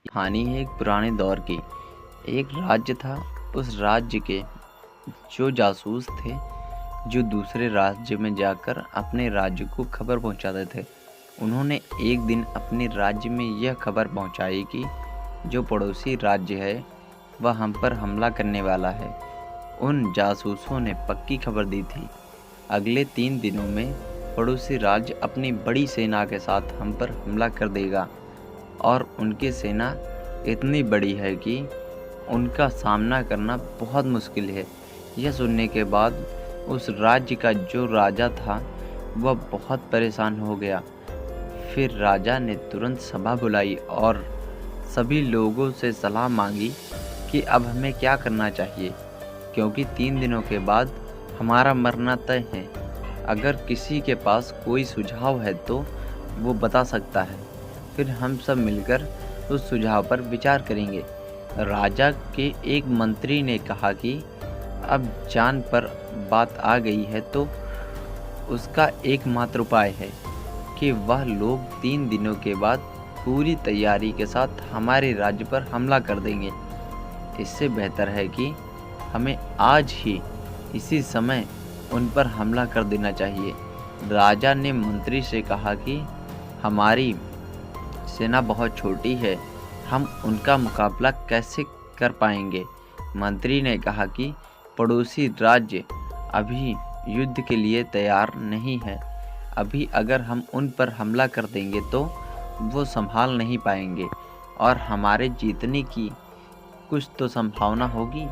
कहानी है एक पुराने दौर की। एक राज्य था। उस राज्य के जो जासूस थे, जो दूसरे राज्य में जाकर अपने राज्य को खबर पहुंचाते थे, उन्होंने एक दिन अपने राज्य में यह खबर पहुंचाई कि जो पड़ोसी राज्य है वह हम पर हमला करने वाला है। उन जासूसों ने पक्की खबर दी थी। अगले 3 दिनों में पड़ोसी राज्य अपनी बड़ी सेना के साथ हम पर हमला कर देगा और उनकी सेना इतनी बड़ी है कि उनका सामना करना बहुत मुश्किल है। यह सुनने के बाद उस राज्य का जो राजा था वह बहुत परेशान हो गया। फिर राजा ने तुरंत सभा बुलाई और सभी लोगों से सलाह मांगी कि अब हमें क्या करना चाहिए, क्योंकि 3 दिनों के बाद हमारा मरना तय है। अगर किसी के पास कोई सुझाव है तो वो बता सकता है, फिर हम सब मिलकर उस सुझाव पर विचार करेंगे। राजा के एक मंत्री ने कहा कि अब जान पर बात आ गई है तो उसका एकमात्र उपाय है कि वह लोग 3 दिनों के बाद पूरी तैयारी के साथ हमारे राज्य पर हमला कर देंगे। इससे बेहतर है कि हमें आज ही इसी समय उन पर हमला कर देना चाहिए। राजा ने मंत्री से कहा कि हमारी सेना बहुत छोटी है, हम उनका मुकाबला कैसे कर पाएंगे। मंत्री ने कहा कि पड़ोसी राज्य अभी युद्ध के लिए तैयार नहीं है। अभी अगर हम उन पर हमला कर देंगे तो वो संभाल नहीं पाएंगे और हमारे जीतने की कुछ तो संभावना होगी।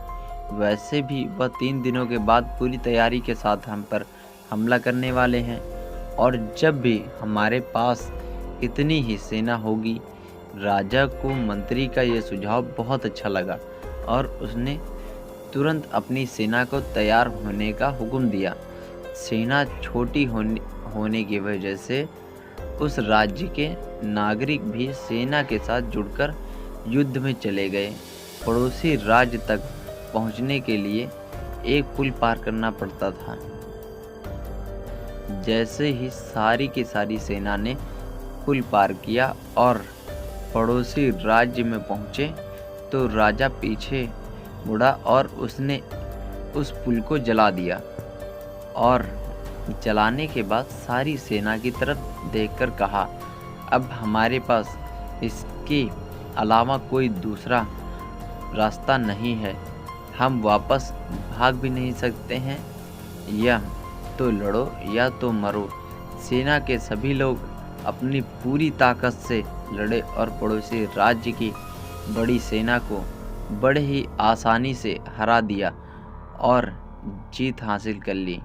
वैसे भी वह 3 दिनों के बाद पूरी तैयारी के साथ हम पर हमला करने वाले हैं और जब भी हमारे पास इतनी ही सेना होगी। राजा को मंत्री का यह सुझाव बहुत अच्छा लगा और उसने तुरंत अपनी सेना को तैयार होने का हुक्म दिया। सेना छोटी होने की वजह से उस राज्य के नागरिक भी सेना के साथ जुड़कर युद्ध में चले गए। पड़ोसी राज्य तक पहुंचने के लिए एक पुल पार करना पड़ता था। जैसे ही सारी की सारी सेना ने पुल पार किया और पड़ोसी राज्य में पहुंचे तो राजा पीछे मुड़ा और उसने उस पुल को जला दिया और जलाने के बाद सारी सेना की तरफ देखकर कहा, अब हमारे पास इसके अलावा कोई दूसरा रास्ता नहीं है। हम वापस भाग भी नहीं सकते हैं, या तो लड़ो या तो मरो। सेना के सभी लोग अपनी पूरी ताकत से लड़े और पड़ोसी राज्य की बड़ी सेना को बड़े ही आसानी से हरा दिया और जीत हासिल कर ली।